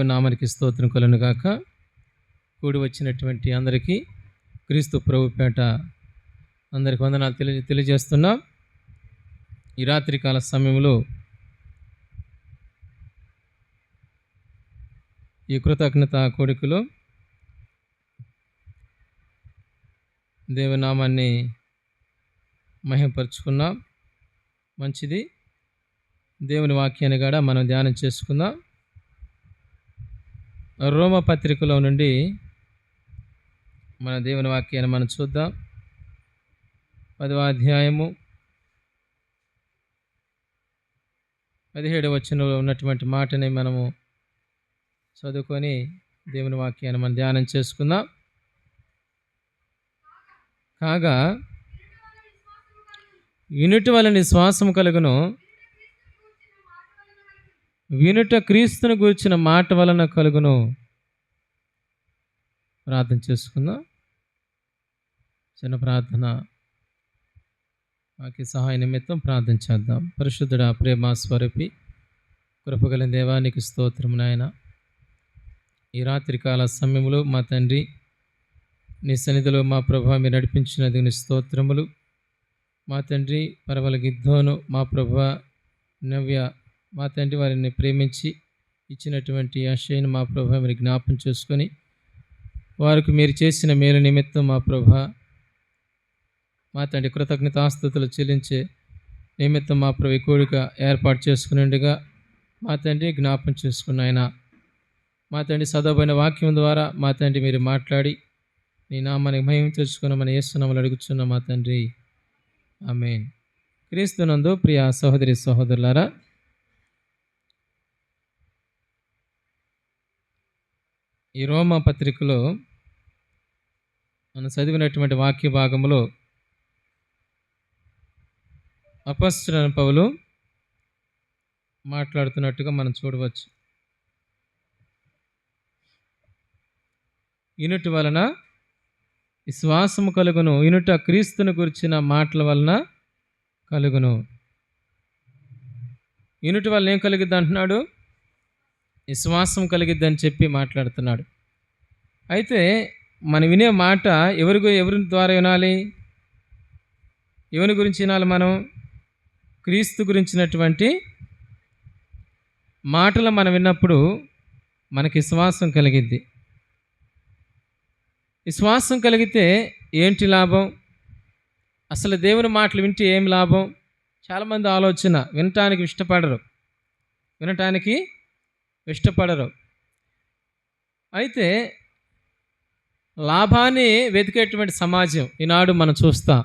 దేవుని నామానికి స్తోత్రం కలుగును గాక. కూడి వచ్చినటువంటి అందరికీ క్రీస్తు ప్రభు పేట అందరికి వందనాలు తెలియజేస్తున్నాం. ఈ రాత్రికాల సమయంలో ఈ కృతజ్ఞత కోడికలో దేవుని నామాన్ని మహిమపరుచుకున్నాం. మంచిది. దేవుని వాక్యాన్ని కూడా మనం ధ్యానం చేసుకుందాం. రోమ పత్రికలో నుండి మన దేవుని వాక్యాన్ని మనం చూద్దాం. 10వ అధ్యాయము 17వ వచనంలో ఉన్నటువంటి మాటని మనము చదువుకొని దేవుని వాక్యాన్ని మనం ధ్యానం చేసుకుందాం. కాగా వినుట వలన విశ్వాసము కలుగును, వినుట క్రీస్తును గూర్చిన మాట వలన కలుగును. ప్రార్థన చేసుకుందాం. చిన్న ప్రార్థన, మాకి సహాయ నిమిత్తం ప్రార్థన చేద్దాం. పరిశుద్ధుడా, ప్రేమ స్వరూపి, కృపగల దేవానికి స్తోత్రము నాయన. ఈ రాత్రికాల సమయంలో మా తండ్రి నీ సన్నిధిలో మా ప్రభా మీరు నడిపించినది నీ స్తోత్రములు. మా తండ్రి పరవల గిద్దోను, మా ప్రభా నవ్య, మా తండ్రి వారిని ప్రేమించి ఇచ్చినటువంటి ఆశయను మా ప్రభా మీరు జ్ఞాపం చేసుకొని వారికి మీరు చేసిన మేలు నిమిత్తం మా ప్రభా మా తండ్రి కృతజ్ఞతాస్తుతులు చెల్లించే నిమిత్తం మా ప్రభు కోరిక ఏర్పాటు చేసుకునేందుగా మా తండ్రి జ్ఞాపం చేసుకున్నాయన. మా తండ్రి చదవబడిన వాక్యం ద్వారా మా తండ్రి మీరు మాట్లాడి నీ నామానికి మహిమ తెచ్చుకున్న మన యేసునామములో అడుగుచున్న మా తండ్రి, ఆమేన్. క్రీస్తునందు ప్రియ సహోదరి సహోదరులారా, ఈ రోమా పత్రికలో మనం చదివినటువంటి వాక్య భాగంలో అపొస్తలుడైన పౌలు మాట్లాడుతున్నట్టుగా మనం చూడవచ్చు. ఇనుట వలన విశ్వాసము కలుగును, ఇనుట క్రీస్తును గురించిన మాటల వలన కలుగును. ఇనుట వలన ఏం కలిగిద్ది అంటున్నాడు? విశ్వాసం కలిగిద్ది అని చెప్పి మాట్లాడుతున్నాడు. అయితే మనం వినే మాట ఎవరి ద్వారా వినాలి? ఎవరి గురించి వినాలి? మనం క్రీస్తు గురించినటువంటి మాటలు మనం విన్నప్పుడు మనకి విశ్వాసం కలిగిద్ది. విశ్వాసం కలిగితే ఏంటి లాభం? అసలు దేవుని మాటలు వింటే ఏం లాభం? చాలామంది ఆలోచన, వినటానికి ఇష్టపడరు. అయితే లాభాన్ని వెతికేటువంటి సమాజం ఈనాడు మనం చూస్తాం.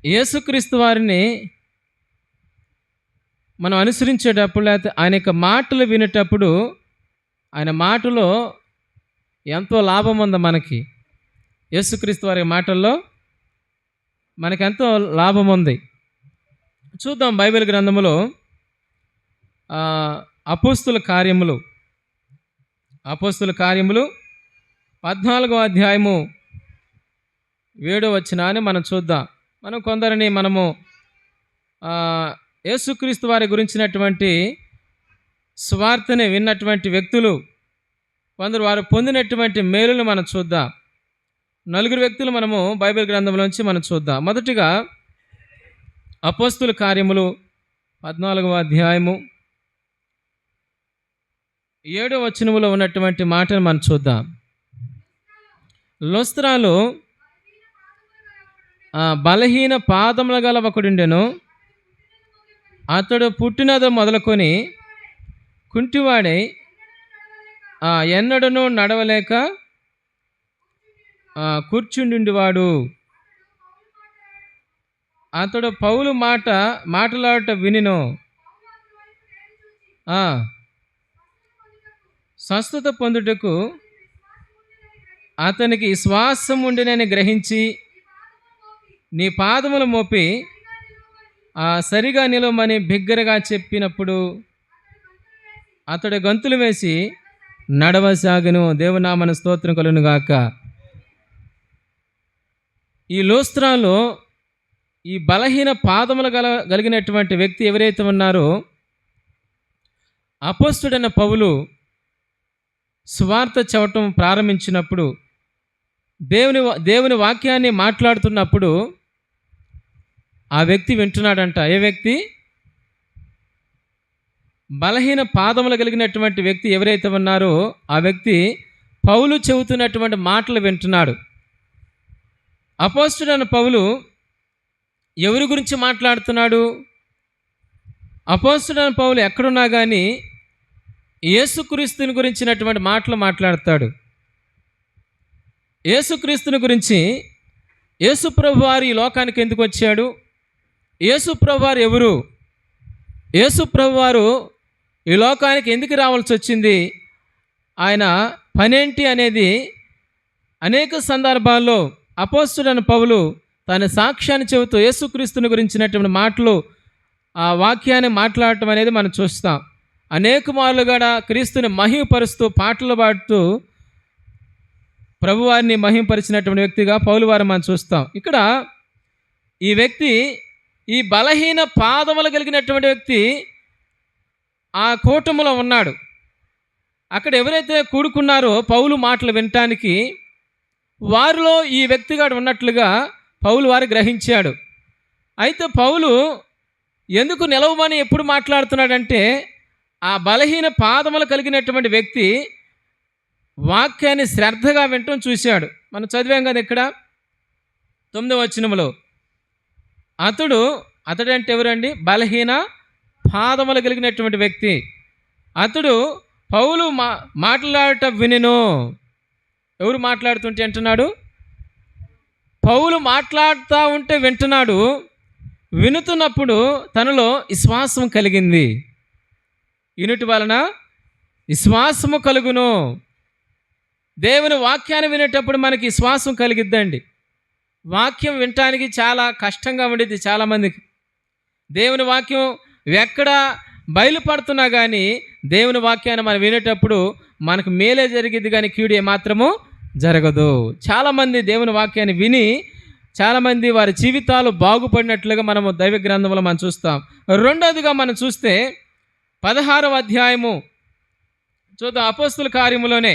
యేసుక్రీస్తు వారిని మనం అనుసరించేటప్పుడు, లేకపోతే ఆయన యొక్క మాటలు వినేటప్పుడు ఆయన మాటలో ఎంతో లాభం ఉంది మనకి. యేసుక్రీస్తు వారి మాటల్లో మనకెంతో లాభం ఉంది. చూద్దాం బైబిల్ గ్రంథములో అపోస్తుల కార్యములు 14వ అధ్యాయము 7వ వచనాన్ని మనం చూద్దాం. మనం కొందరిని యేసుక్రీస్తు వారి గురించినటువంటి స్వార్థని విన్నటువంటి వ్యక్తులు, కొందరు వారు పొందినటువంటి మేలును మనం చూద్దాం. 4 వ్యక్తులు మనము బైబిల్ గ్రంథంలోంచి మనం చూద్దాం. మొదటిగా అపోస్తుల కార్యములు 14వ అధ్యాయము 7వ వచనములో ఉన్నటువంటి మాటను మనం చూద్దాం. లుస్త్రాలో బలహీన పాదముల గల ఒకడుండెను. అతడు పుట్టినది మొదలుకొని కుంటివాడై ఎన్నడను నడవలేక కూర్చుండివాడు. అతడు పౌలు మాటలాడట వినిను. స్వస్థత పొందుటకు అతనికి విశ్వాసం ఉండినని గ్రహించి నీ పాదములు మోపి సరిగా నిలవమని బిగ్గరగా చెప్పినప్పుడు అతడు గంతులు వేసి నడవసాగెను. దేవుని నామమునకు స్తోత్రం కలుగును గాక. ఈ లుస్త్రాలో ఈ బలహీన పాదములు కలిగినటువంటి వ్యక్తి ఎవరైతే ఉన్నారో అపోస్తలుడైన పౌలు సువార్త చెప్పటం ప్రారంభించినప్పుడు, దేవుని వాక్యాన్ని మాట్లాడుతున్నప్పుడు ఆ వ్యక్తి వింటున్నాడంట. ఏ వ్యక్తి? బలహీన పాదములు కలిగినటువంటి వ్యక్తి ఎవరైతే ఉన్నారో ఆ వ్యక్తి పౌలు చెబుతున్నటువంటి మాటలు వింటున్నాడు. అపోస్తలుడైన పౌలు ఎవరి గురించి మాట్లాడుతున్నాడు? అపోస్తలుడైన పౌలు ఎక్కడున్నా కానీ యేసుక్రీస్తుని గురించినటువంటి మాటలు మాట్లాడతాడు. యేసుక్రీస్తుని గురించి, యేసు ప్రభువారు ఈ లోకానికి ఎందుకు వచ్చాడు, యేసు ప్రభువారు ఎవరు, యేసు ప్రభువారు ఈ లోకానికి ఎందుకు రావాల్సి వచ్చింది, ఆయన పనేంటి అనేది అనేక సందర్భాల్లో అపోస్తలుడైన పౌలు తన సాక్ష్యాన్ని చెబుతూ యేసుక్రీస్తుని గురించినటువంటి మాటలు, ఆ వాక్యాన్ని మాట్లాడటం అనేది మనం చూస్తాం. అనేక మార్లు కూడా క్రీస్తుని మహిమపరుస్తూ పాటలు పాడుతూ ప్రభువారిని మహిమపరిచినటువంటి వ్యక్తిగా పౌలు వారు మనం చూస్తాం. ఇక్కడ ఈ వ్యక్తి, ఈ బలహీన పాదములు కలిగినటువంటి వ్యక్తి ఆ కూటములో ఉన్నాడు. అక్కడ ఎవరైతే కూడుకున్నారో పౌలు మాటలు వినటానికి, వారిలో ఈ వ్యక్తిగాడు ఉన్నట్లుగా పౌలు వారు గ్రహించాడు. అయితే పౌలు ఎందుకు నిలవమని ఎప్పుడు మాట్లాడుతున్నాడంటే, ఆ బలహీన పాదములు కలిగినటువంటి వ్యక్తి వాక్యాన్ని శ్రద్ధగా వినటం చూశాడు. మనం చదివాం కదా ఇక్కడ 9వ వచనంలో, అతడంటే ఎవరండి? బలహీన పాదములు కలిగినటువంటి వ్యక్తి. అతడు పౌలు మాట్లాడటం వినెను. ఎవరు మాట్లాడుతుంటే అంటున్నాడు? పౌలు మాట్లాడుతూ ఉంటే వింటున్నాడు. వినుతున్నప్పుడు తనలో విశ్వాసం కలిగింది. వినుటి వలన విశ్వాసము కలుగును. దేవుని వాక్యాన్ని వినేటప్పుడు మనకి విశ్వాసం కలిగిద్దండి. వాక్యం వినటానికి చాలా కష్టంగా ఉండేది చాలామందికి. దేవుని వాక్యం ఎక్కడ బయలుపడుతున్నా కానీ దేవుని వాక్యాన్ని మనం వినేటప్పుడు మనకు మేలే జరిగిద్ది కానీ కీడు ఏమాత్రము జరగదు. చాలామంది దేవుని వాక్యాన్ని విని చాలామంది వారి జీవితాలు బాగుపడినట్లుగా మనము దైవ గ్రంథంలో మనం చూస్తాం. రెండోదిగా మనం చూస్తే 16వ అధ్యాయము చూద్దాం. అపోస్తలుల కార్యములోనే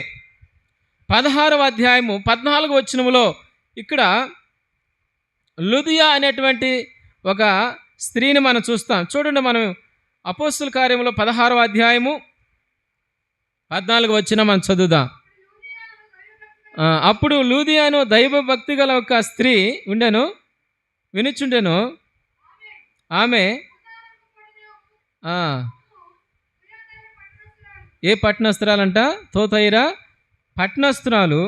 16వ అధ్యాయము 14వ వచనములో ఇక్కడ లుదియా అనేటువంటి ఒక స్త్రీని మనం చూస్తాం. చూడండి, మనం అపోస్తలుల కార్యములో 16వ అధ్యాయము 14వ వచనం మనం చదువుదాం. అప్పుడు లూదియాను దైవభక్తి గల ఒక స్త్రీ ఉండెను, వినుచుండెను. ఆమె ఏ పట్టణస్తురాలంట? తోతైరా పట్టణస్తురాలు.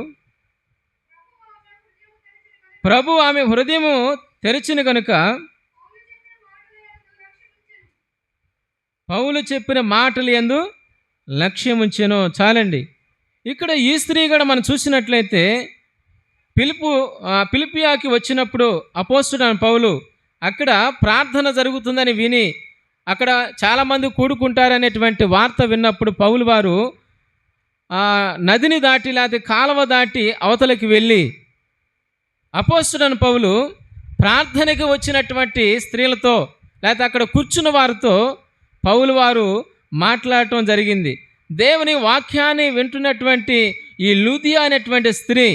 ప్రభు ఆమె హృదయము తెరిచిన కనుక పౌలు చెప్పిన మాటలు యందు లక్ష్యముంచెను. చాలండి. ఇక్కడ ఈ స్త్రీ కూడా మనం చూసినట్లయితే ఫిలిప్పియాకి వచ్చినప్పుడు అపోస్తలుడైన పౌలు అక్కడ ప్రార్థన జరుగుతుందని విని, అక్కడ చాలామంది కూడుకుంటారనేటువంటి వార్త విన్నప్పుడు పౌలు వారు నదిని దాటి లేకపోతే కాలువ దాటి అవతలకి వెళ్ళి అపోస్తలుడైన పౌలు ప్రార్థనకి వచ్చినటువంటి స్త్రీలతో లేకపోతే అక్కడ కూర్చున్న వారితో పౌలు వారు మాట్లాడటం జరిగింది. దేవుని వాక్యాన్ని వింటున్నటువంటి ఈ లూదియా అనేటువంటి స్త్రీ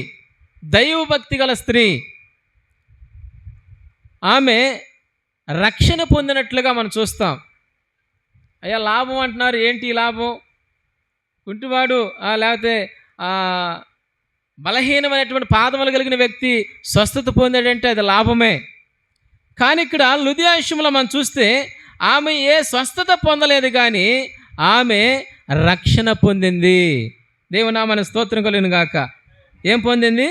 దైవభక్తి గల స్త్రీ, ఆమె రక్షణ పొందినట్లుగా మనం చూస్తాం. అయ్యా లాభం అంటున్నారు, ఏంటి లాభం? కుంటివాడు లేకపోతే బలహీనమైనటువంటి పాదములు కలిగిన వ్యక్తి స్వస్థత పొందాడంటే అది లాభమే. కానీ ఇక్కడ లుదియా విషయంలో మనం చూస్తే ఆమె ఏ స్వస్థత పొందలేదు కానీ ఆమె రక్షణ పొందింది. దేవునామానికి స్తోత్రం కలుగును గాక. ఏం పొందింది?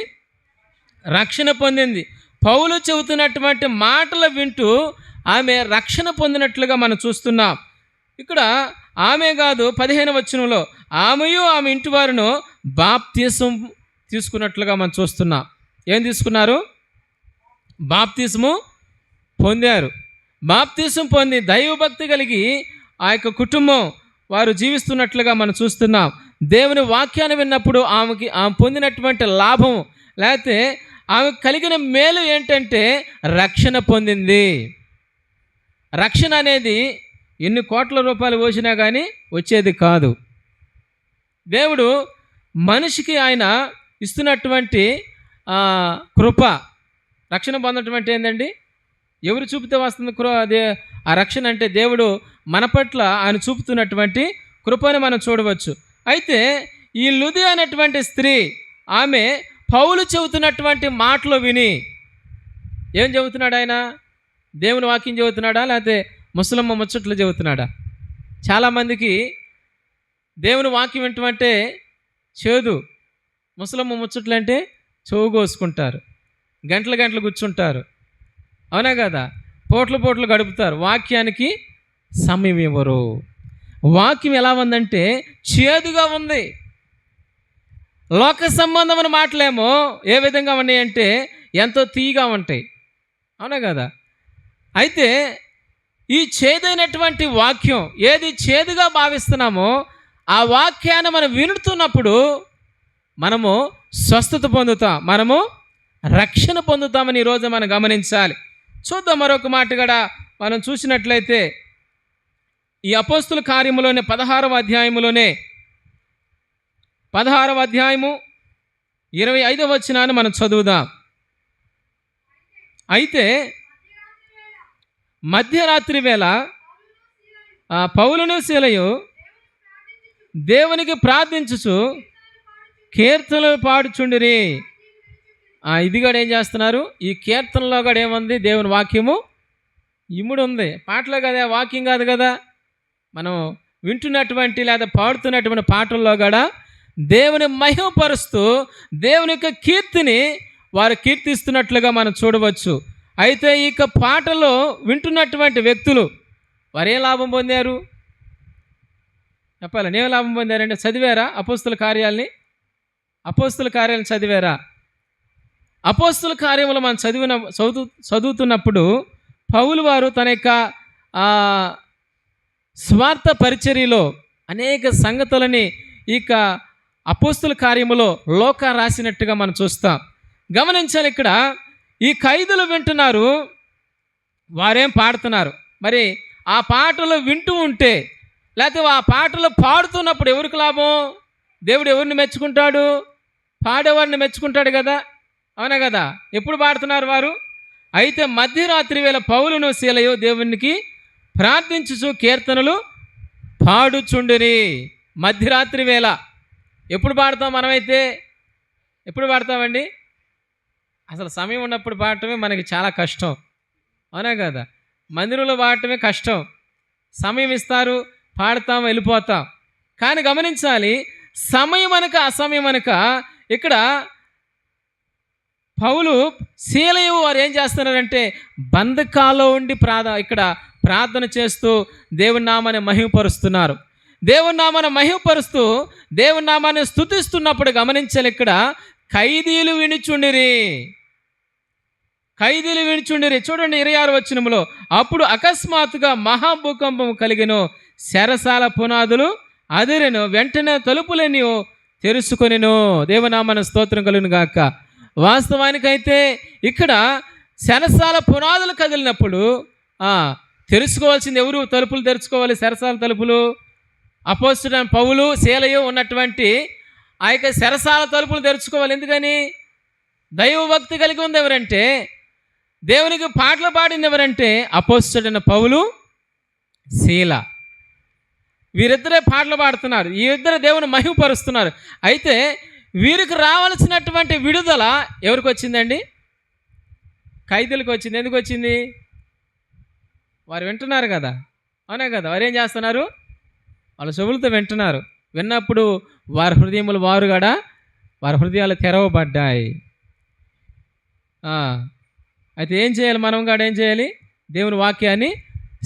రక్షణ పొందింది. పౌలు చెబుతున్నటువంటి మాటలు వింటూ ఆమె రక్షణ పొందినట్లుగా మనం చూస్తున్నాం. ఇక్కడ ఆమె కాదు, 15వ వచనంలో ఆమెయు ఆమె ఇంటి వారును బాప్తిసం తీసుకున్నట్లుగా మనం చూస్తున్నాం. ఏం తీసుకున్నారు? బాప్తిసము పొందారు. బాప్తిసం పొంది దైవభక్తి కలిగి ఆ యొక్క కుటుంబం వారు జీవిస్తున్నట్లుగా మనం చూస్తున్నాం. దేవుని వాక్యాన్ని విన్నప్పుడు ఆమె పొందినటువంటి లాభం లేకపోతే ఆమె కలిగిన మేలు ఏంటంటే రక్షణ పొందింది. రక్షణ అనేది ఎన్ని కోట్ల రూపాయలు పోసినా కానీ వచ్చేది కాదు. దేవుడు మనిషికి ఆయన ఇస్తున్నటువంటి కృప, రక్షణ పొందటం ఏంటండి? ఎవరు చూపితే వస్తుంది అదే ఆ రక్షణ అంటే దేవుడు మన పట్ల ఆయన చూపుతున్నటువంటి కృపను మనం చూడవచ్చు. అయితే ఈ లుది అనేటువంటి స్త్రీ, ఆమె పౌలు చెబుతున్నటువంటి మాటలు విని ఏం చెబుతున్నాడు? ఆయన దేవుని వాక్యం చెబుతున్నాడా, లేకపోతే ముసలమ్మ ముచ్చట్లు చెబుతున్నాడా? చాలామందికి దేవుని వాక్యం ఏంటంటే చేదు, ముసలమ్మ ముచ్చట్లు అంటే చెవు కోసుకుంటారు, గంటలు గంటలు కూర్చుంటారు, అవునా కదా? పోట్లు గడుపుతారు, వాక్యానికి సమయం ఇవ్వరు. వాక్యం ఎలా ఉందంటే చేదుగా ఉంది. లోక సంబంధమైన మాటలేమో ఏ విధంగా ఉన్నాయంటే ఎంతో తీయగా ఉంటాయి, అవునా కదా? అయితే ఈ చేదైనటువంటి వాక్యం ఏది చేదుగా భావిస్తున్నామో ఆ వాక్యాన్ని మనం వినుతున్నప్పుడు మనము స్వస్థత పొందుతాం, మనము రక్షణ పొందుతామని ఈరోజు మనం గమనించాలి. చూద్దాం మరొక మాట కూడా మనం చూసినట్లయితే ఈ అపోస్తుల కార్యములోనే 16వ అధ్యాయములోనే 16వ అధ్యాయము 25వ వచనాన్ని మనం చదువుదాం. అయితే మధ్యరాత్రి వేళ పౌలును సీలయు దేవునికి ప్రార్థించుచు కీర్తనలు పాడుచుండిరి. ఇది కూడా ఏం చేస్తున్నారు? ఈ కీర్తనలో కూడా ఏముంది? దేవుని వాక్యము ఇముడు ఉంది. పాటలో కదా, వాక్యం కాదు కదా. మనం వింటున్నటువంటి లేదా పాడుతున్నటువంటి పాటల్లో కూడా దేవుని మహిమపరుస్తూ దేవుని యొక్క కీర్తిని వారు కీర్తిస్తున్నట్లుగా మనం చూడవచ్చు. అయితే ఇక పాటలో వింటున్నటువంటి వ్యక్తులు వారు ఏ లాభం పొందారు చెప్పాలని? ఏం లాభం పొందారంటే చదివారా అపోస్తుల కార్యాలని? అపోస్తుల కార్యాలను చదివారా? అపోస్తుల కార్యములు మనం చదువుతున్నప్పుడు పౌలు వారు తన యొక్క స్వార్థ పరిచర్యలో అనేక సంగతులని ఇక అపోస్తుల కార్యములో లోక రాసినట్టుగా మనం చూస్తాం. గమనించాలి, ఇక్కడ ఈ ఖైదులు వింటున్నారు, వారేం పాడుతున్నారు. మరి ఆ పాటలు వింటూ ఉంటే లేకపోతే ఆ పాటలు పాడుతున్నప్పుడు ఎవరికి లాభం? దేవుడు ఎవరిని మెచ్చుకుంటాడు? పాడేవారిని మెచ్చుకుంటాడు కదా, అవునా కదా? ఎప్పుడు పాడుతున్నారు వారు? అయితే మధ్యరాత్రి వేళ పౌలును సీలయు దేవునికి ప్రార్థించుచు కీర్తనలు పాడుచుండిరి. మధ్యరాత్రి వేళ ఎప్పుడు పాడతాం మనమైతే? ఎప్పుడు పాడతామండి? అసలు సమయం ఉన్నప్పుడు పాడటమే మనకి చాలా కష్టం, అవునా కదా? మందిరంలో పాడటమే కష్టం. సమయం ఇస్తారు, పాడతాం, వెళ్ళిపోతాం. కానీ గమనించాలి, సమయం అనక అసమయం అనక ఇక్కడ పౌలు సీలయు వారు ఏం చేస్తున్నారంటే బంధకాల్లో ఉండి ఇక్కడ ప్రార్థన చేస్తూ దేవుని నామాన్ని మహిమపరుస్తున్నారు. దేవుని నామాన్ని మహిమపరుస్తూ దేవుని నామాన్ని స్తుతిస్తున్నప్పుడు గమనించాలి, ఇక్కడ ఖైదీలు వినిచుండిరి. చూడండి 26వ వచనంలో, అప్పుడు అకస్మాత్తుగా మహాభూకంపం కలిగెను, శరసాల పునాదులు అదిరెను, వెంటనే తలుపులన్నీ తెరుచుకొనెను. దేవునామాన స్తోత్రం కలుగును గాక. వాస్తవానికైతే ఇక్కడ శరసాల పునాదులు కదిలినప్పుడు తెరుచుకోవాల్సింది ఎవరు? తలుపులు తెరుచుకోవాలి, శరసాల తలుపులు. అపోస్తలుడైన పౌలు సీలయు ఉన్నటువంటి ఆ యొక్క శరసాల తలుపులు తెరుచుకోవాలి. ఎందుకని? దైవభక్తి కలిగి ఉంది ఎవరంటే, దేవునికి పాటలు పాడింది ఎవరంటే అపోస్తలుడైన పౌలు, సీల. వీరిద్దరే పాటలు పాడుతున్నారు, వీరిద్దరు దేవుని మహిమపరుస్తున్నారు. అయితే వీరికి రావాల్సినటువంటి విడుదల ఎవరికి వచ్చిందండి? ఖైదీలకు వచ్చింది. ఎందుకు వచ్చింది? వారు వింటున్నారు కదా, అవునా కదా? వారు ఏం చేస్తున్నారు? వాళ్ళ చెవులతో వింటున్నారు. విన్నప్పుడు వారి హృదయములు వారి హృదయాలు తెరవబడ్డాయి. అయితే ఏం చేయాలి? మనం కూడా ఏం చేయాలి? దేవుని వాక్యాన్ని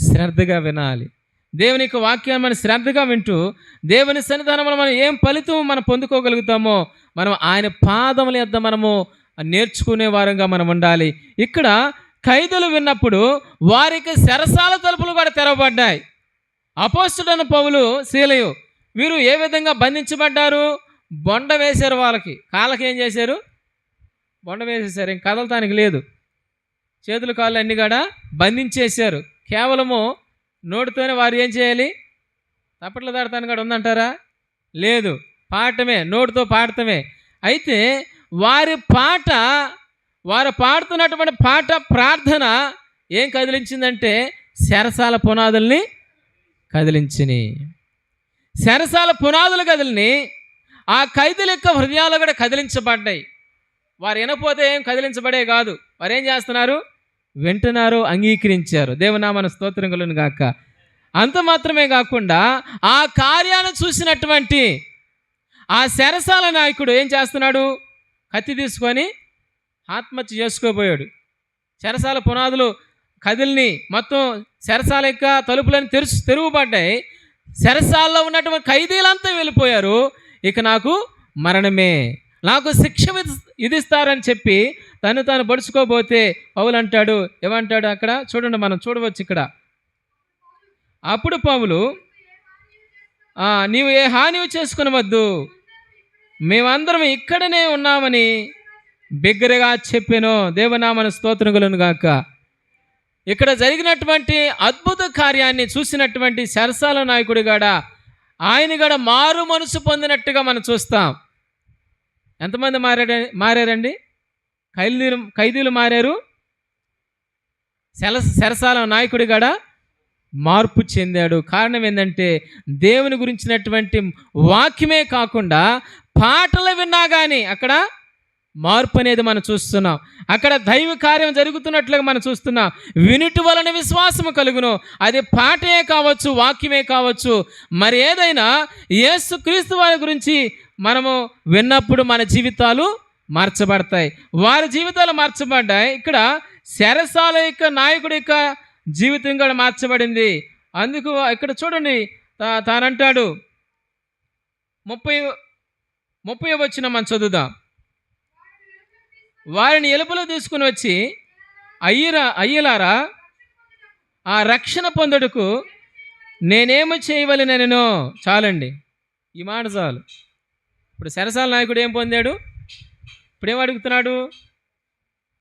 శ్రద్ధగా వినాలి. దేవుని యొక్క వాక్యాన్ని మనం శ్రద్ధగా వింటూ దేవుని సన్నిధానంలో మనం ఏం ఫలితం మనం పొందుకోగలుగుతామో మనం ఆయన పాదముల యొద్ద మనము నేర్చుకునే వారంగా మనం ఉండాలి. ఇక్కడ ఖైదులు విన్నప్పుడు వారికి శరసాల తలుపులు కూడా తెరవబడ్డాయి. అపోస్తలుడైన పౌలు, సీలయు వీరు ఏ విధంగా బంధించబడ్డారు? బొండ వేశారు. వాళ్ళకి కాళ్ళకి ఏం చేశారు? బొండ వేసేసారు. ఇంక కదలటానికి లేదు. చేతులు కాళ్ళు అన్నీ కూడా బంధించేశారు. కేవలము నోటితోనే వారు ఏం చేయాలి? తప్పట్లు దాడతాను కూడా ఉందంటారా? లేదు, పాడటమే, నోటితో పాడటమే. అయితే వారు పాడుతున్నటువంటి పాట ప్రార్థన ఏం కదిలించిందంటే చెరసాల పునాదుల్ని కదిలించిని. చెరసాల పునాదులు కదిలిని ఆ ఖైదీల యొక్క హృదయాలు కూడా కదిలించబడ్డాయి. వారు వినపోతే ఏం కదిలించబడే కాదు, వారు ఏం చేస్తున్నారు? వింటున్నారు, అంగీకరించారు. దేవునామన స్తోత్రం కలుగును గాక. అంత మాత్రమే కాకుండా ఆ కార్యాన్ని చూసినటువంటి ఆ చెరసాల నాయకుడు ఏం చేస్తున్నాడు? కత్తి తీసుకొని ఆత్మహత్య చేసుకోబోయాడు. చెరసాల పునాదులు కదిలిని, మొత్తం చెరసాల యొక్క తలుపులను తెరువబడ్డాయి. చెరసాలలో ఉన్నటువంటి ఖైదీలంతా వెళ్ళిపోయారు. ఇక నాకు మరణమే, నాకు శిక్ష విధిస్తారని చెప్పి తాను పడుచుకోబోతే పౌలు అంటాడు, ఏమంటాడు అక్కడ చూడండి, మనం చూడవచ్చు ఇక్కడ. అప్పుడు పౌలు, నీవు ఏ హాని చేసుకునవద్దు, మేమందరం ఇక్కడనే ఉన్నామని బిగ్గరగా చెప్పాను. దేవనామన స్తోత్రం కలుగును గాక. ఇక్కడ జరిగినటువంటి అద్భుత కార్యాన్ని చూసినటువంటి చెరసాల నాయకుడు గాడా ఆయన కూడా మారు మనసు పొందినట్టుగా మనం చూస్తాం. ఎంతమంది మారారండి? ఖైదీలు మారారు, చెరసాల నాయకుడి గాడా మార్పు చెందాడు. కారణం ఏంటంటే దేవుని గురించినటువంటి వాక్యమే కాకుండా పాటలు విన్నా కానీ అక్కడ మార్పు అనేది మనం చూస్తున్నాం. అక్కడ దైవ కార్యం జరుగుతున్నట్లుగా మనం చూస్తున్నాం. వినుటి వలన విశ్వాసము కలుగును. అది పాటే కావచ్చు, వాక్యమే కావచ్చు, మరి ఏదైనా యేసుక్రీస్తు వారి గురించి మనము విన్నప్పుడు మన జీవితాలు మార్చబడతాయి. వారి జీవితాలు మార్చబడ్డాయి. ఇక్కడ చెరసాల యొక్క నాయకుడి యొక్క జీవితం కూడా మార్చబడింది. అందుకు ఇక్కడ చూడండి, తానంటాడు 30 వచనం మనం చదువుదాం. వారిని ఎలుపులో తీసుకుని వచ్చి, అయ్యలారా, ఆ రక్షణ పొందుటకు నేనేమి చేయవలెననో. చాలండి, ఈ మాట చాలు. ఇప్పుడు చెరసాల నాయకుడు ఏం పొందాడు? ఇప్పుడేం అడుగుతున్నాడు?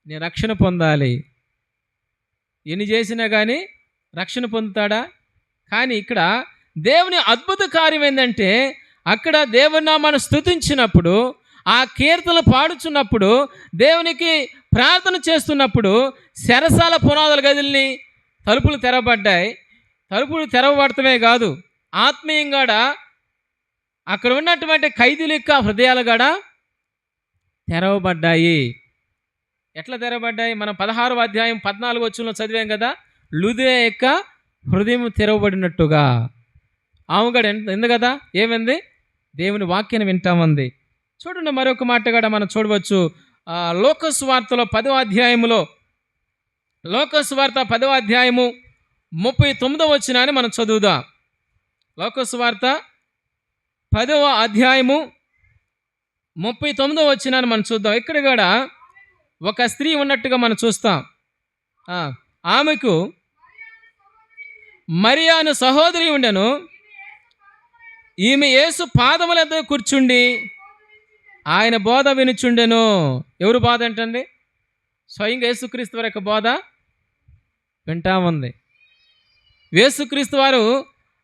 నేను రక్షణ పొందాలి. ఎన్ని చేసినా కానీ రక్షణ పొందుతాడా? కానీ ఇక్కడ దేవుని అద్భుత కార్యం ఏంటంటే అక్కడ దేవుని నామాన్ని స్తుతించినప్పుడు, ఆ కీర్తనలు పాడుచున్నప్పుడు, దేవునికి ప్రార్థన చేస్తున్నప్పుడు చెరసాల పునాదుల గదుల్ని తలుపులు తెరవబడ్డాయి. తలుపులు తెరవబడటమే కాదు, ఆత్మీయంగా అక్కడ ఉన్నటువంటి ఖైదీల యొక్క హృదయాలు కూడా తెరవబడ్డాయి. ఎట్లా తెరవబడ్డాయి? మనం 16వ అధ్యాయం 14వ వచనంలో చదివాం కదా, లూదియ యొక్క హృదయం తెరవబడినట్టుగా. ఆమె కూడా ఎందు కదా ఏమైంది? దేవుని వాక్యాన్ని వింటామంది. చూడండి, మరొక మాట కూడా మనం చూడవచ్చు. లోకసు వార్తలో 10వ అధ్యాయములో, లోకసు వార్త 10వ అధ్యాయము 39వ వచనాన్ని మనం చదువుదాం. లోకసు వార్త 10వ అధ్యాయము 39వ వచనాన్ని మనం చూద్దాం. ఇక్కడ కూడా ఒక స్త్రీ ఉన్నట్టుగా మనం చూస్తాం. ఆమెకు మరియా అను సహోదరి ఉండెను. ఈమె యేసు పాదముల వద్ద కూర్చుండి ఆయన బోధ వినుచుండెను. ఎవరు బోధ ఏంటండి? స్వయంగా యేసుక్రీస్తు వారి యొక్క బోధ వింటా ఉంది. యేసుక్రీస్తు వారు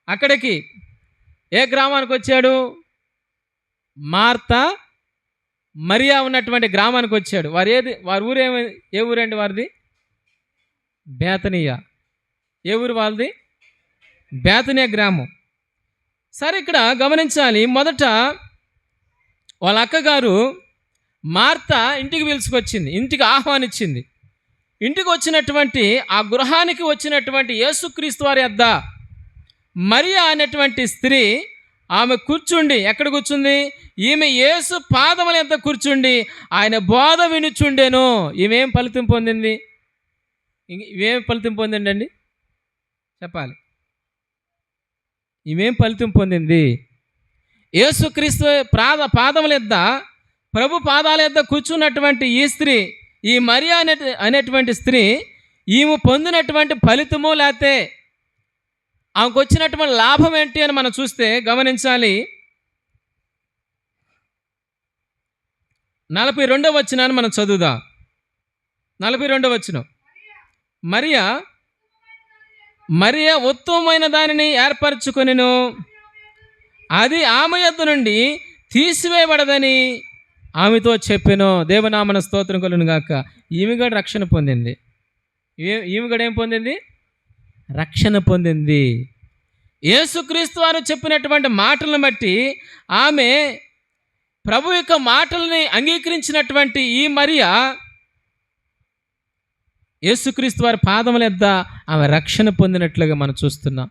అక్కడికి ఏ గ్రామానికి వచ్చాడు? మార్తా మరియా ఉన్నటువంటి గ్రామానికి వచ్చాడు. వారి ఊరు ఏ ఊరండి వారిది? బేతనియా. ఏ ఊరు వాళ్ళది? బేతనియా గ్రామం. సరే, ఇక్కడ గమనించాలి. మొదట వాళ్ళ అక్కగారు మార్తా ఇంటికి పిలుచుకొచ్చింది, ఇంటికి ఆహ్వానించింది. ఇంటికి వచ్చినటువంటి ఆ గృహానికి వచ్చినటువంటి యేసుక్రీస్తు వారి వద్ద మరియా అనేటువంటి స్త్రీ ఆమె కూర్చుండి, ఎక్కడ కూర్చుంది? ఈమె యేసు పాదముల వద్ద కూర్చుండి ఆయన బోధ వినుచుండెను. ఈమెం ఫలితం పొందింది? ఇవేం ఫలితం పొందిండండి? చెప్పాలి. ఈమెం ఫలితం పొందింది? యేసుక్రీస్తు పాదముల యొద్ద, ప్రభు పాదాల యొద్ద కూర్చున్నటువంటి ఈ స్త్రీ, ఈ మరియా అనేటువంటి స్త్రీ, ఈమె పొందినటువంటి ఫలితము లేకపోతే ఆమెకు వచ్చినటువంటి లాభం ఏంటి అని మనం చూస్తే గమనించాలి. 42వ వచనాన్ని మనం చదువుదాం. 42వ వచనం. మరియా మరియ ఉత్తమమైన దానిని ఏర్పరచుకొనెను, అది ఆమె యొద్ద నుండి తీసివేయబడదని ఆమెతో చెప్పెను. దేవనామన స్తోత్రం కలుగును గాక. ఈమె కూడా రక్షణ పొందింది. ఈమె కూడా ఏం పొందింది? రక్షణ పొందింది. యేసుక్రీస్తు వారు చెప్పినటువంటి మాటలను బట్టి ఆమె ప్రభు యొక్క మాటల్ని అంగీకరించినటువంటి ఈ మరియ యేసుక్రీస్తు వారి పాదముల యొద్ద ఆమె రక్షణ పొందినట్లుగా మనం చూస్తున్నాం.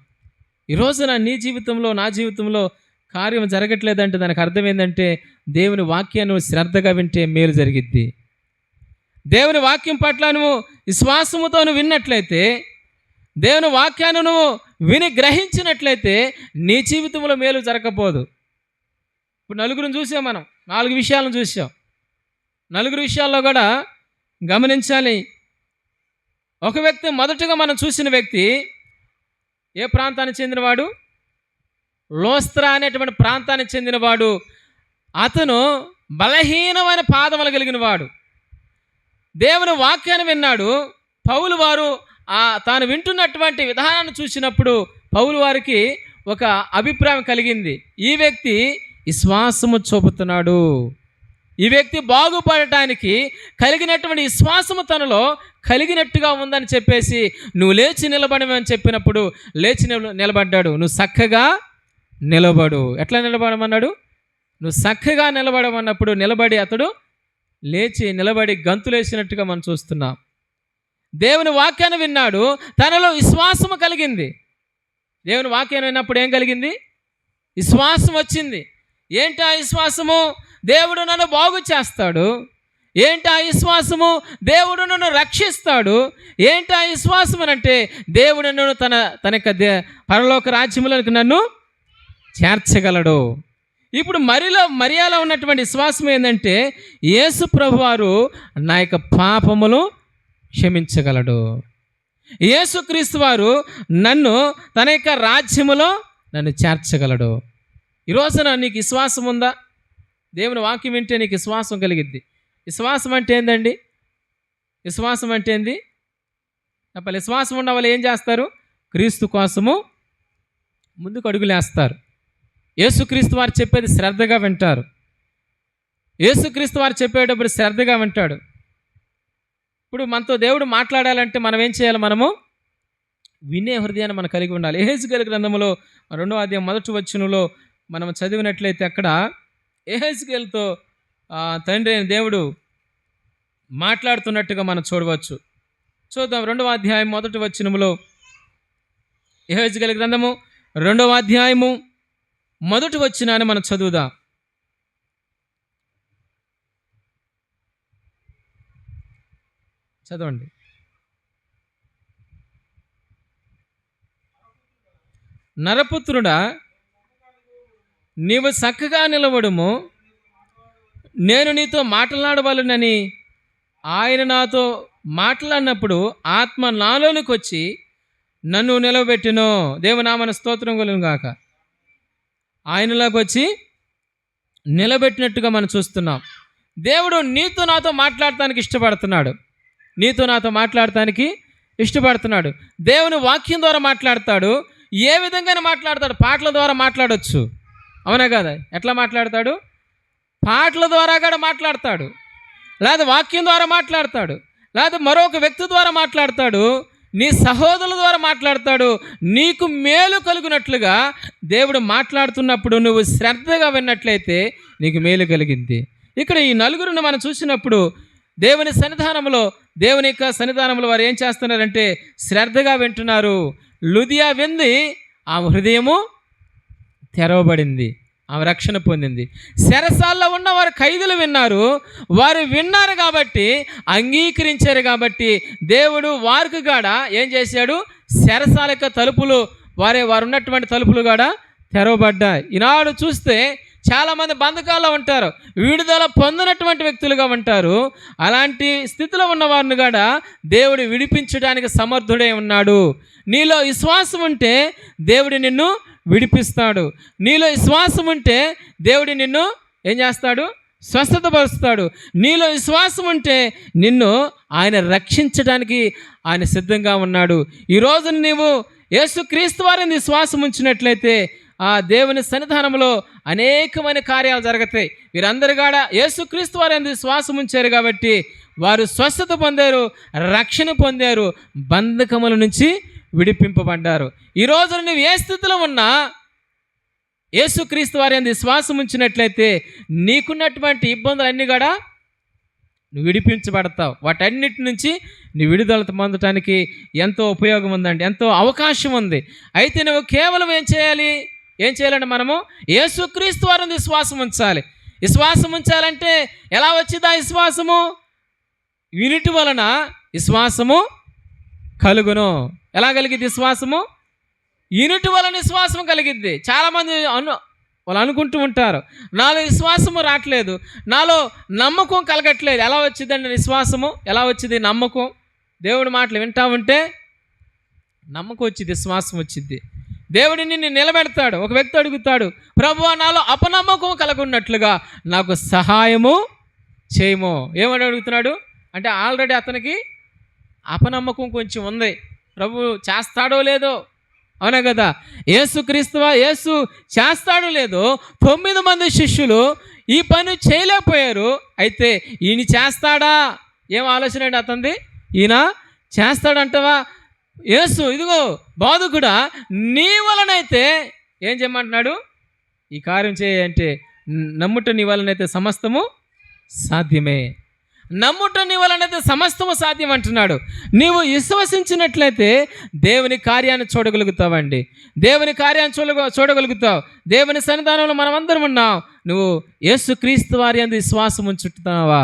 ఈరోజున నీ జీవితంలో, నా జీవితంలో కార్యం జరగట్లేదంటే దానికి అర్థం ఏంటంటే దేవుని వాక్యాన్ని శ్రద్ధగా వింటే మేలు జరిగిద్ది. దేవుని వాక్యం పట్ల నువ్వు విశ్వాసముతో విన్నట్లయితే, దేవుని వాక్యాన్ని నువ్వు విని గ్రహించినట్లయితే నీ జీవితంలో మేలు జరగకపోదు. ఇప్పుడు నలుగురిని చూసాం, మనం 4 విషయాలను చూసాం. 4 విషయాల్లో కూడా గమనించాలి. ఒక వ్యక్తి, మొదటగా మనం చూసిన వ్యక్తి ఏ ప్రాంతానికి చెందినవాడు? లోస్త్రా అనేటువంటి ప్రాంతానికి చెందినవాడు. అతను బలహీనమైన పాదములు కలిగిన వాడు. దేవుని వాక్యాన్ని విన్నాడు. పౌలు వారు తాను వింటున్నటువంటి విధానాన్ని చూసినప్పుడు పౌలు వారికి ఒక అభిప్రాయం కలిగింది. ఈ వ్యక్తి విశ్వాసము చూపుతున్నాడు, ఈ వ్యక్తి బాగుపడటానికి కలిగినటువంటి విశ్వాసము తనలో కలిగినట్టుగా ఉందని చెప్పేసి, నువ్వు లేచి నిలబడమని చెప్పినప్పుడు లేచి నిలబడ్డాడు. నువ్వు చక్కగా నిలబడు. ఎట్లా నిలబడమన్నాడు? నువ్వు చక్కగా నిలబడమన్నప్పుడు నిలబడి అతడు లేచి నిలబడి గంతులేసినట్టుగా మనం చూస్తున్నాం. దేవుని వాక్యాన్ని విన్నాడు, తనలో విశ్వాసము కలిగింది. దేవుని వాక్యాన్ని విన్నప్పుడు ఏం కలిగింది? విశ్వాసం వచ్చింది. ఏంటి ఆ విశ్వాసము? దేవుడు నన్ను బాగు చేస్తాడు. ఏంటి ఆ విశ్వాసము? దేవుడు నన్ను రక్షిస్తాడు. ఏంటి ఆ విశ్వాసం అంటే దేవుడు నన్ను తన యొక్క పరలోక రాజ్యములకు నన్ను చేర్చగలడు. ఇప్పుడు మరియలో ఉన్నటువంటి విశ్వాసం ఏంటంటే, యేసు ప్రభువారు నా యొక్క పాపములు క్షమించగలడు. యేసుక్రీస్తు వారు నన్ను తన యొక్క రాజ్యములో నన్ను చేర్చగలడు. ఈరోజున నీకు విశ్వాసం ఉందా? దేవుని వాక్యం వింటే నీకు విశ్వాసం కలిగిద్ది. విశ్వాసం అంటే ఏందండి? విశ్వాసం అంటే ఏంది? చెప్పాలి. విశ్వాసం ఉన్న వాళ్ళు ఏం చేస్తారు? క్రీస్తు కోసము ముందుకు అడుగులేస్తారు. యేసుక్రీస్తు వారు చెప్పేది శ్రద్ధగా వింటారు. యేసుక్రీస్తు వారు చెప్పేటప్పుడు శ్రద్ధగా వింటాడు. ఇప్పుడు మనతో దేవుడు మాట్లాడాలంటే మనం ఏం చేయాలి? మనము వినే హృదయాన్ని మనం కలిగి ఉండాలి. యెహెజ్కేలు గ్రంథంలో 2వ అధ్యాయం 1వ వచనంలో మనం చదివినట్లయితే అక్కడ యెహెజ్కేలుతో తండ్రి అయిన దేవుడు మాట్లాడుతున్నట్టుగా మనం చూడవచ్చు. చూద్దాం. 2వ అధ్యాయం 1వ వచనంలో, యెహెజ్కేలు గ్రంథము 2వ అధ్యాయము 1వ వచనాన్ని మనం చదువుదాం. చదవండి. నరపుత్రుడా, నీవు చక్కగా నిలబడుము, నేను నీతో మాట్లాడవాలనని ఆయన నాతో మాట్లాడినప్పుడు ఆత్మ నాలోనికి వచ్చి నన్ను నిలబెట్టును. దేవునామన స్తోత్రం కలుగును గాక. ఆయనలోకి వచ్చి నిలబెట్టినట్టుగా మనం చూస్తున్నాం. దేవుడు నీతో నాతో మాట్లాడటానికి ఇష్టపడుతున్నాడు. నీతో నాతో మాట్లాడటానికి ఇష్టపడుతున్నాడు. దేవుని వాక్యం ద్వారా మాట్లాడతాడు. ఏ విధంగా మాట్లాడతాడు? పాటల ద్వారా మాట్లాడవచ్చు, అవునా కదా? ఎట్లా మాట్లాడతాడు? పాటల ద్వారా కూడా మాట్లాడతాడు, లేదా వాక్యం ద్వారా మాట్లాడతాడు, లేదా మరొక వ్యక్తి ద్వారా మాట్లాడతాడు, నీ సహోదరుల ద్వారా మాట్లాడతాడు. నీకు మేలు కలుగునట్లుగా దేవుడు మాట్లాడుతున్నప్పుడు నువ్వు శ్రద్ధగా విన్నట్లయితే నీకు మేలు కలిగింది. ఇక్కడ ఈ నలుగురిని మనం చూసినప్పుడు దేవుని యొక్క సన్నిధానంలో వారు ఏం చేస్తున్నారంటే శ్రద్ధగా వింటున్నారు. లుదియా వింది, ఆమె హృదయము తెరవబడింది, ఆమె రక్షణ పొందింది. చెరసాల్లో ఉన్న వారు ఖైదీలు విన్నారు. వారు విన్నారు కాబట్టి, అంగీకరించారు కాబట్టి దేవుడు వారికి కూడా ఏం చేశాడు? చెరసాల యొక్క తలుపులు, వారు ఉన్నటువంటి తలుపులు కూడా తెరవబడ్డాయి. ఈనాడు చూస్తే చాలామంది బంధకాల్లో ఉంటారు, విడుదల పొందినటువంటి వ్యక్తులుగా ఉంటారు. అలాంటి స్థితిలో ఉన్న వారిని కూడా దేవుడు విడిపించడానికి సమర్థుడై ఉన్నాడు. నీలో విశ్వాసం ఉంటే దేవుడు నిన్ను విడిపిస్తాడు. నీలో విశ్వాసం ఉంటే దేవుడు నిన్ను ఏం చేస్తాడు? స్వస్థతపరుస్తాడు. నీలో విశ్వాసం ఉంటే నిన్ను ఆయన రక్షించడానికి ఆయన సిద్ధంగా ఉన్నాడు. ఈరోజు నీవు యేసుక్రీస్తు వారిని విశ్వాసం ఉంచినట్లయితే ఆ దేవుని సన్నిధానంలో అనేకమైన కార్యాలు జరుగుతాయి. వీరందరూ కూడా యేసుక్రీస్తు వారిని విశ్వాసం ఉంచారు కాబట్టి వారు స్వస్థత పొందారు, రక్షణ పొందారు, బంధకముల నుంచి విడిపింపబడ్డారు. ఈ రోజు నువ్వు ఏ స్థితిలో ఉన్నా యేసుక్రీస్తు వారి యందు విశ్వాసం ఉంచినట్లయితే నీకున్నటువంటి ఇబ్బందులన్నీ కూడా నువ్వు విడిపించబడతావు. వాటన్నిటి నుంచి నువ్వు విడుదల పొందటానికి ఎంతో ఉపయోగం ఉందండి, ఎంతో అవకాశం ఉంది. అయితే నువ్వు కేవలం ఏం చేయాలంటే మనము యేసుక్రీస్తు వారి యందు విశ్వాసం ఉంచాలి. విశ్వాసం ఉంచాలంటే ఎలా వచ్చింది ఆ విశ్వాసము? వినుట వలన విశ్వాసము కలుగును. ఎలా కలిగిద్ది విశ్వాసము? వినుట వలన విశ్వాసం కలిగిద్ది. చాలామంది వాళ్ళు అనుకుంటూ ఉంటారు, నాలో విశ్వాసము రావట్లేదు, నాలో నమ్మకం కలగట్లేదు. ఎలా వచ్చిందండి విశ్వాసము? ఎలా వచ్చింది నమ్మకం? దేవుడి మాటలు వింటా ఉంటే నమ్మకం వచ్చింది, విశ్వాసం వచ్చింది. దేవుడు నిన్ను నిలబెడతాడు. ఒక వ్యక్తి అడుగుతాడు, ప్రభువా నాలో అపనమ్మకం కలగున్నట్లుగా నాకు సహాయము చేయము. ఏమని అడుగుతున్నాడు అంటే ఆల్రెడీ అతనికి అపనమ్మకం కొంచెం ఉంది, ప్రభు చేస్తాడో లేదో. అవునా కదా? యేసు చేస్తాడో లేదో 9 మంది శిష్యులు ఈ పని చేయలేకపోయారు. అయితే ఈయన చేస్తాడా? ఏం ఆలోచన అండి అతనిది? ఈయన చేస్తాడంటవా? యేసు ఇదిగో బోధకుడా, నీ వలనైతే ఏం చేయమంటున్నాడు? ఈ కార్యం చేయంటే నమ్ముట నీ వలనైతే సమస్తము సాధ్యమే. నమ్ముట నీ వలనైతే సమస్తము సాధ్యం అంటున్నాడు. నీవు విశ్వసించినట్లయితే దేవుని కార్యాన్ని చూడగలుగుతావండి. దేవుని కార్యాన్ని చూడగలుగుతావు. దేవుని సన్నిధానంలో మనమందరం ఉన్నాం. నువ్వు యేసుక్రీస్తు వారి యందు విశ్వాసం ఉంచుతున్నావా?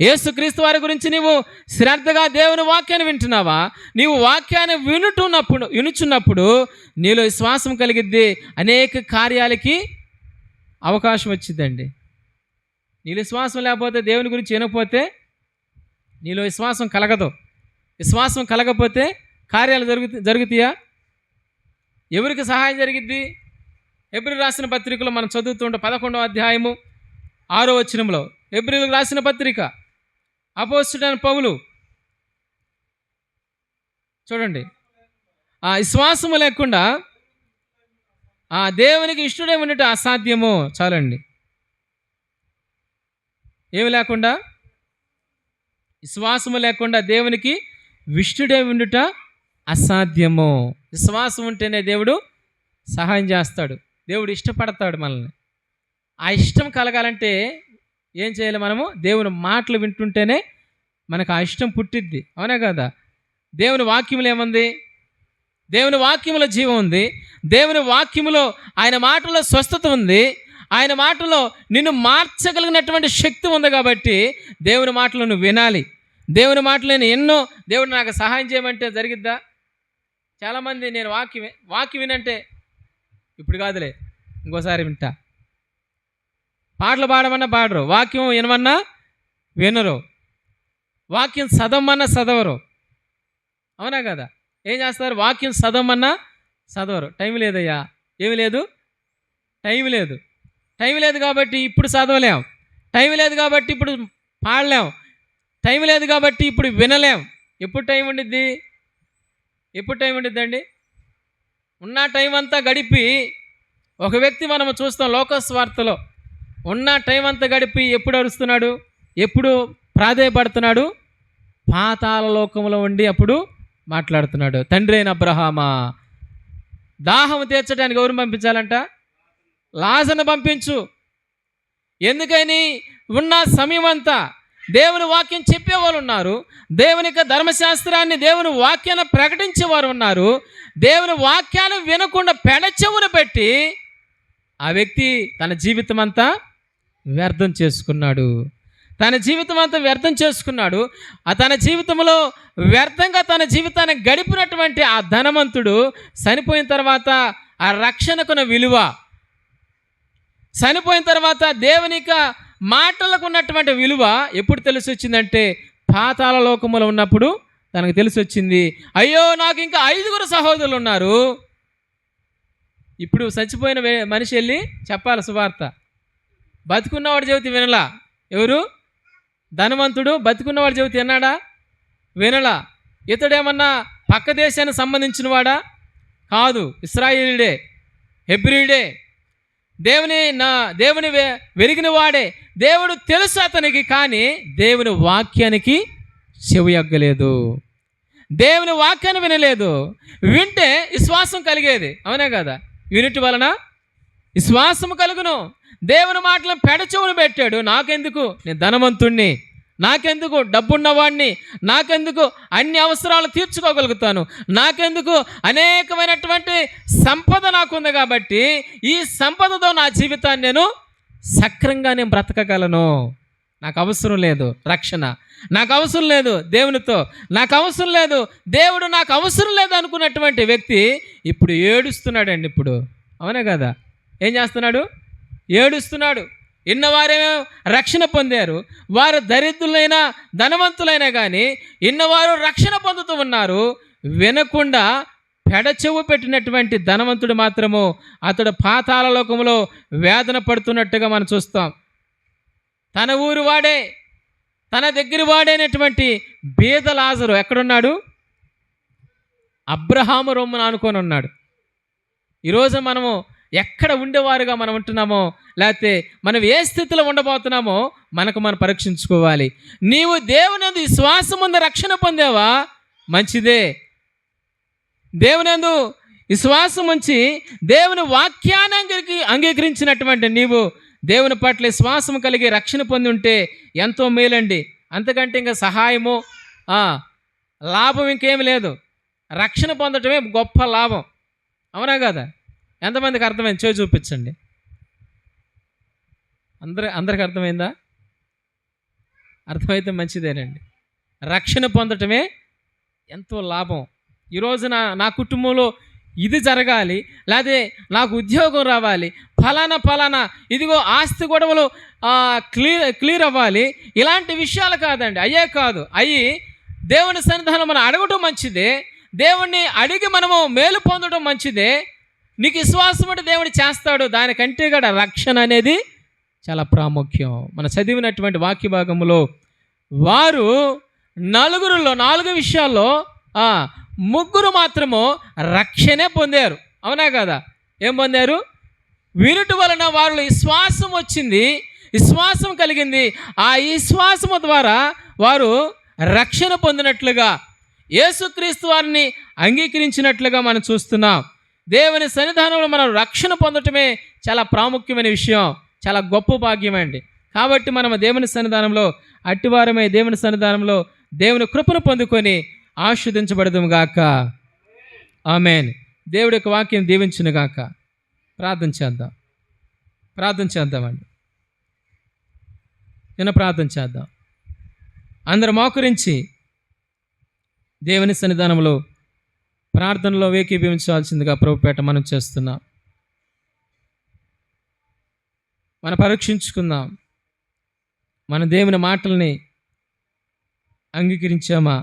యేసుక్రీస్తు వారి గురించి నీవు శ్రద్ధగా దేవుని వాక్యాన్ని వింటున్నావా? నీవు వాక్యాన్ని వినుచున్నప్పుడు నీలో విశ్వాసం కలిగిద్ది. అనేక కార్యాలకి అవకాశం వచ్చిందండి. నీలో విశ్వాసం లేకపోతే, దేవుని గురించి వినకపోతే నీలో విశ్వాసం కలగదు. విశ్వాసం కలగకపోతే కార్యాలు జరుగుతాయా? ఎవరికి సహాయం జరిగిద్ది? హెబ్రీయులకు రాసిన పత్రికలో మనం చదువుతుంటే 11వ అధ్యాయము 6వ వచనంలో హెబ్రీయులకు రాసిన పత్రిక అపోస్తలుడైన పౌలు చూడండి, ఆ విశ్వాసము లేకుండా ఆ దేవునికి ఇష్టడే ఉన్నట్టు అసాధ్యము. చాలండి, ఏమి లేకుండా, విశ్వాసము లేకుండా దేవునికి ఇష్టడే ఉండుట అసాధ్యము. విశ్వాసం ఉంటేనే దేవుడు సహాయం చేస్తాడు, దేవుడు ఇష్టపడతాడు మనల్ని. ఆ ఇష్టం కలగాలంటే ఏం చేయాలి? మనము దేవుని మాటలు వింటుంటేనే మనకు ఆ ఇష్టం పుట్టిద్ది. అవునా కదా? దేవుని వాక్యములు ఏముంది? దేవుని వాక్యములో జీవం ఉంది. దేవుని వాక్యములో ఆయన మాటలో స్వస్థత ఉంది. ఆయన మాటలో నిన్ను మార్చగలిగినటువంటి శక్తి ఉంది. కాబట్టి దేవుని మాటలు నువ్వు వినాలి. దేవుని మాటలు నేను ఎన్నో, దేవుడు నాకు సహాయం చేయమంటే జరిగిద్దా? చాలామంది నేను వాక్యం వినంటే ఇప్పుడు కాదులే ఇంకోసారి వింటా, పాటలు పాడమన్నా పాడరు, వాక్యం వినమన్నా వినరు, వాక్యం చదవమన్నా చదవరు. అవునా కదా? ఏం చేస్తారు? వాక్యం చదవమన్నా చదవరు. టైం లేదయ్యా. ఏమి లేదు? టైం లేదు. టైం లేదు కాబట్టి ఇప్పుడు చదవలేం. టైం లేదు కాబట్టి ఇప్పుడు పాడలేం. టైం లేదు కాబట్టి ఇప్పుడు వినలేం. ఎప్పుడు టైం ఉండిద్ది? ఎప్పుడు టైం ఉండిద్దండి? ఉన్న టైం అంతా గడిపి ఒక వ్యక్తి మనము చూస్తాం లోకస్వార్తలో, ఉన్న టైం అంతా గడిపి ఎప్పుడు అరుస్తున్నాడు, ఎప్పుడు ప్రాధేయపడుతున్నాడు? పాతాళ లోకంలో ఉండి అప్పుడు మాట్లాడుతున్నాడు. తండ్రి అయిన అబ్రహామా, దాహం తీర్చడానికి ఎవరు పంపించాలంట? లాజరును పంపించు. ఎందుకని? ఉన్న సమయం అంతా దేవుని వాక్యం చెప్పేవారు ఉన్నారు, దేవుని యొక్క ధర్మశాస్త్రాన్ని, దేవుని వాక్యాన్ని ప్రకటించేవారు ఉన్నారు. దేవుని వాక్యాన్ని వినకుండా పెడచెవును పెట్టి ఆ వ్యక్తి తన జీవితం అంతా వ్యర్థం చేసుకున్నాడు. తన జీవితం అంతా వ్యర్థం చేసుకున్నాడు. తన జీవితంలో వ్యర్థంగా తన జీవితాన్ని గడిపినటువంటి ఆ ధనవంతుడు చనిపోయిన తర్వాత ఆ రక్షణకున్న విలువ, చనిపోయిన తర్వాత దేవునిక మాటలకు ఉన్నటువంటి విలువ ఎప్పుడు తెలిసి వచ్చిందంటే పాతాళ లోకములో ఉన్నప్పుడు తనకు తెలిసి వచ్చింది. అయ్యో, నాకు ఇంకా 5 సహోదరులు ఉన్నారు. ఇప్పుడు చచ్చిపోయిన మనిషి వెళ్ళి చెప్పాలి సువార్త. బతుకున్నవాడు చెబితే వినలా. ఎవరు? ధనవంతుడు బతుకున్నవాడు చెబితే విన్నాడా? వినలా. ఇతడేమన్నా పక్క దేశానికి సంబంధించిన వాడా? కాదు, ఇశ్రాయేలుడే, హెబ్రీయుడే, దేవుని వెరిగిన వాడే. దేవుడు తెలుసు అతనికి, కానీ దేవుని వాక్యానికి చెవియగ్గలేదు, దేవుని వాక్యాన్ని వినలేదు. వింటే విశ్వాసం కలిగేది, అవునే కదా? వినుటి వలన విశ్వాసం కలుగును. దేవుని మాటలను పెడచెవును పెట్టాడు. నాకెందుకు, నేను ధనవంతుణ్ణి, నాకెందుకు డబ్బున్నవాడిని, నాకెందుకు అన్ని అవసరాలు తీర్చుకోగలుగుతాను, నాకెందుకు అనేకమైనటువంటి సంపద నాకుంది, కాబట్టి ఈ సంపదతో నా జీవితాన్ని నేను సక్రంగా నేను బ్రతకగలను. నాకు అవసరం లేదు రక్షణ, నాకు అవసరం లేదు దేవునితో, నాకు అవసరం లేదు దేవుడు, నాకు అవసరం లేదు అనుకున్నటువంటి వ్యక్తి ఇప్పుడు ఏడుస్తున్నాడండి. ఇప్పుడు అవునే కదా? ఏం చేస్తున్నాడు? ఏడుస్తున్నాడు. ఇన్నవారేమో రక్షణ పొందారు, వారు దరిద్రులైనా ధనవంతులైనా కానీ ఇన్నవారు రక్షణ పొందుతూ ఉన్నారు. వినకుండా పెడచెవు పెట్టినటువంటి ధనవంతుడు మాత్రము అతడు పాతాళ లోకములో వేదన పడుతున్నట్టుగా మనం చూస్తాం. తన ఊరు వాడే, తన దగ్గర వాడైనటువంటి బీద లాజరు ఎక్కడున్నాడు? అబ్రహాము రొమ్మున ఆనుకొని ఉన్నాడు. ఈరోజు మనము ఎక్కడ ఉండేవారుగా మనం ఉంటున్నామో, లేకపోతే మనం ఏ స్థితిలో ఉండబోతున్నామో మనం పరీక్షించుకోవాలి. నీవు దేవునందు విశ్వాసం ముందు రక్షణ పొందావా? మంచిదే. దేవునందు విశ్వాసం ఉంచి దేవుని వాక్యాన్ని అంగీకరించినటువంటి నీవు దేవుని పట్ల విశ్వాసం కలిగి రక్షణ పొంది ఉంటే ఎంతో మేలండి. అంతకంటే ఇంకా సహాయము లాభం ఇంకేమి లేదు. రక్షణ పొందటమే గొప్ప లాభం, అవునా కదా? ఎంతమందికి అర్థమైంది? చేయి చూపించండి. అందరికి అర్థమైందా? అర్థమైతే మంచిదేనండి. రక్షణ పొందటమే ఎంతో లాభం. ఈరోజు నా కుటుంబంలో ఇది జరగాలి, లేకపోతే నాకు ఉద్యోగం రావాలి, ఫలానా ఇదిగో ఆస్తి గొడవలు క్లియర్ అవ్వాలి, ఇలాంటి విషయాలు కాదండి. అయ్యే కాదు, అయ్యి దేవుని సన్నిధానం మనం అడగటం మంచిదే, దేవుణ్ణి అడిగి మనము మేలు పొందడం మంచిదే. నీకు విశ్వాసం అంటే దేవుడు చేస్తాడు. దానికంటే కూడా రక్షణ అనేది చాలా ప్రాముఖ్యం. మనం చదివినటువంటి వాక్య భాగంలో వారు నలుగురులో 4 విషయాల్లో 3 మాత్రము రక్షణే పొందారు, అవునా కదా? ఏం పొందారు? వినుట వలన వారిలో విశ్వాసం వచ్చింది, విశ్వాసం కలిగింది. ఆ విశ్వాసము ద్వారా వారు రక్షణ పొందినట్లుగా, యేసుక్రీస్తు వారిని అంగీకరించినట్లుగా మనం చూస్తున్నాం. దేవుని సన్నిధానంలో మనం రక్షణ పొందటమే చాలా ప్రాముఖ్యమైన విషయం, చాలా గొప్ప భాగ్యం అండి. కాబట్టి మనం దేవుని సన్నిధానంలో అట్టివారమై దేవుని సన్నిధానంలో దేవుని కృపను పొందుకొని ఆశీర్వదించబడదుము గాక. ఆమేన్. దేవుడి యొక్క వాక్యం దీవించును గాక. ప్రార్థన చేద్దామండి. ప్రార్థన చేద్దాం. అందరూ మోకరించి దేవుని సన్నిధానంలో ప్రార్థనలో ఏకీభవించాల్సిందిగా ప్రభుపేట మనం చేస్తున్నాం. మనం పరీక్షించుకుందాం. మన దేవుని మాటల్ని అంగీకరించామా?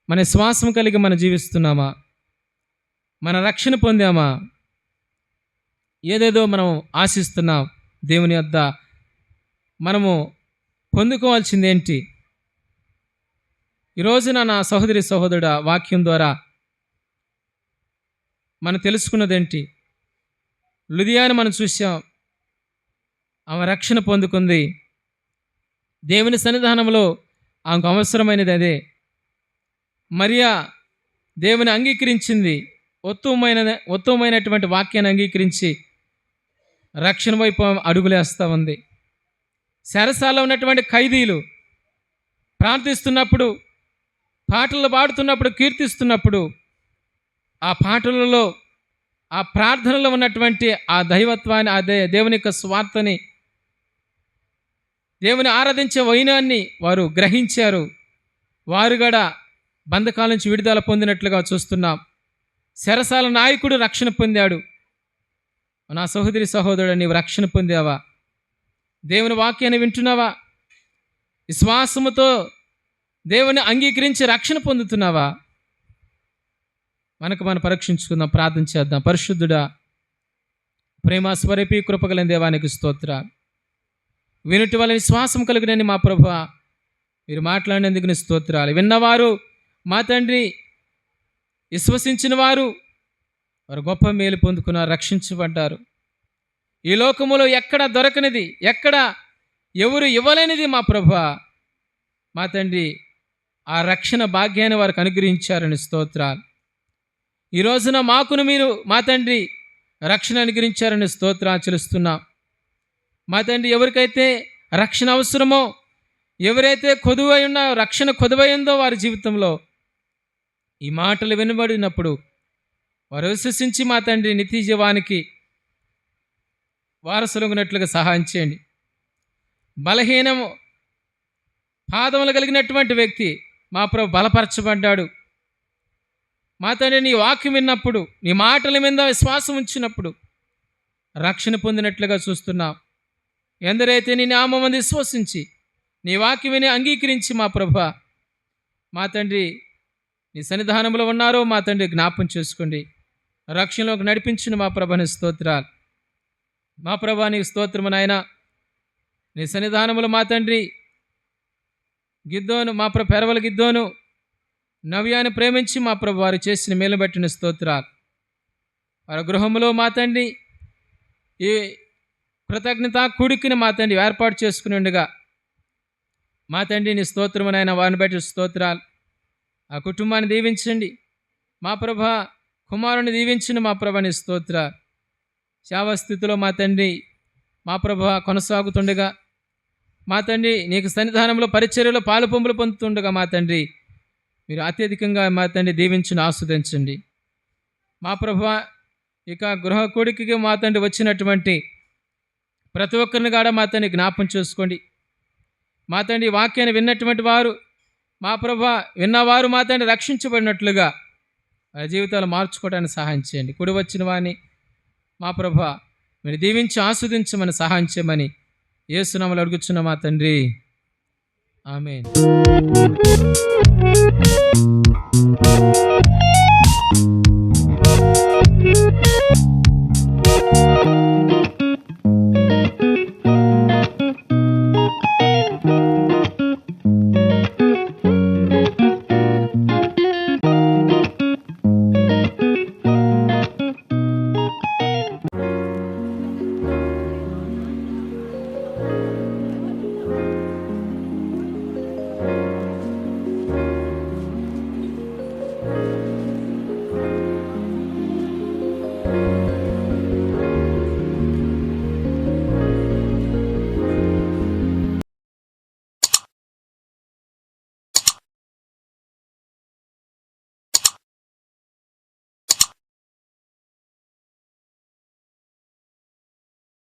మన శ్వాసం కలిగి మనం జీవిస్తున్నామా? మన రక్షణ పొందామా? ఏదేదో మనం ఆశిస్తున్నాం. దేవుని వద్ద మనము పొందుకోవాల్సింది ఏంటి? ఈరోజున నా సహోదరి సహోదరుడ వాక్యం ద్వారా మనం తెలుసుకున్నదేంటి? లుదియాను మనం చూసాం, ఆమె రక్షణ పొందుకుంది. దేవుని సన్నిధానంలో ఆమెకు అవసరమైనది అదే. మరియా దేవుని అంగీకరించింది, ఉత్తమమైనటువంటి వాక్యాన్ని అంగీకరించి రక్షణ వైపు అడుగులేస్తూ ఉంది. చెరసాలలో ఉన్నటువంటి ఖైదీలు ప్రార్థిస్తున్నప్పుడు, పాటలు పాడుతున్నప్పుడు, కీర్తిస్తున్నప్పుడు ఆ పాటలలో, ఆ ప్రార్థనలో ఉన్నటువంటి ఆ దైవత్వాన్ని, ఆ దేవుని యొక్క స్వార్థని, దేవుని ఆరాధించే వైనాన్ని వారు గ్రహించారు. వారు కూడా బంధకాల నుంచి విడుదల పొందినట్లుగా చూస్తున్నాం. చెరసాల నాయకుడు రక్షణ పొందాడు. నా సహోదరి సహోదరుడు, నీవు రక్షణ పొందావా? దేవుని వాక్యాన్ని వింటున్నావా? విశ్వాసముతో దేవుని అంగీకరించి రక్షణ పొందుతున్నావా? మనం పరీక్షించుకుందాం, ప్రార్థన చేద్దాం. పరిశుద్ధుడా, ప్రేమ స్వరూపి, కృపగల దేవానికి స్తోత్రాలు. వినుటి వల్ల విశ్వాసం కలిగినని మా ప్రభువా, మీరు మాట్లాడినందుకు నీ స్తోత్రాలు. విన్నవారు మా తండ్రి, విశ్వసించిన వారు వారు గొప్ప మేలు పొందుకున్నారు, రక్షించబడ్డారు. ఈ లోకములో ఎక్కడ దొరకనిది, ఎక్కడ ఎవరు ఇవ్వలేనిది మా ప్రభువా, మా తండ్రి ఆ రక్షణ భాగ్యాన్ని వారికి అనుగ్రహించారని స్తోత్రాలు. ఈ రోజున మాకును మీరు మా తండ్రి రక్షణ అనుగ్రహించారని స్తోత్రాలు చెల్లిస్తున్నాం. మా తండ్రి ఎవరికైతే రక్షణ అవసరమో, ఎవరైతే కొదువై ఉన్నారో, రక్షణ కొదువై ఉందో వారి జీవితంలో ఈ మాటలు వినబడినప్పుడు వారు విశ్వసించి మా తండ్రి నిత్య జీవానికి వారసులగునట్లుగా సహాయం చేయండి. బలహీనము పాదములు కలిగినటువంటి వ్యక్తి మా ప్రభు బలపరచబడ్డాడు. మా తండ్రి నీ వాక్యం విన్నప్పుడు, నీ మాటల మీద విశ్వాసం ఉంచినప్పుడు రక్షణ పొందినట్లుగా చూస్తున్నాం. ఎందరైతే నీ నామమందు విశ్వసించి నీ వాక్యం విని అంగీకరించి మా ప్రభువా, మా తండ్రి నీ సన్నిధానంలో ఉన్నారో మా తండ్రి జ్ఞాపం చేసుకోండి. రక్షణలోకి నడిపించిన మా ప్రభుని స్తోత్రాలు. మా ప్రభా నీకు స్తోత్రము నాయనా. నీ సన్నిధానములు మా తండ్రి గిద్దోను, మా ప్రభు పెరవల గిద్దోను నవ్యాన్ని ప్రేమించి మా ప్రభు వారు చేసిన మేలు బట్టిన స్తోత్రాలు. వారి గృహంలో మా తండ్రి ఈ కృతజ్ఞత కూడికిని మా తండ్రి ఏర్పాటు చేసుకుని ఉండగా మా తండ్రి నీ స్తోత్రమునైనా వారిని బట్టి స్తోత్రాలు. ఆ కుటుంబాన్ని దీవించండి మా ప్రభా, కుమారుని దీవించిన మా ప్రభని స్తోత్ర. శావస్థితిలో మా తండ్రి మా ప్రభా కొనసాగుతుండగా మా తండ్రి నీకు సన్నిధానంలో పరిచర్యలో పాలు పొంపులు పొందుతుండగా మా తండ్రి మీరు అత్యధికంగా మా తండ్రి దీవించుని ఆస్వాదించండి. మా ప్రభా ఇక గృహ కూడికి మా తండ్రి వచ్చినటువంటి ప్రతి ఒక్కరిని కూడా మా తండ్రి జ్ఞాపం చేసుకోండి. మా తండ్రి వాక్యాన్ని విన్నటువంటి వారు మా ప్రభా, విన్నవారు మా తండ్రి రక్షించబడినట్లుగా వారి జీవితాలు మార్చుకోవడానికి సహాయం చేయండి. కుడి వచ్చిన వారిని మా ప్రభా మీరు దీవించి ఆస్వాదించమని సహాయం చేయమని యేసునామములో అడుగుచున్న మా తండ్రి, ఆమేన్.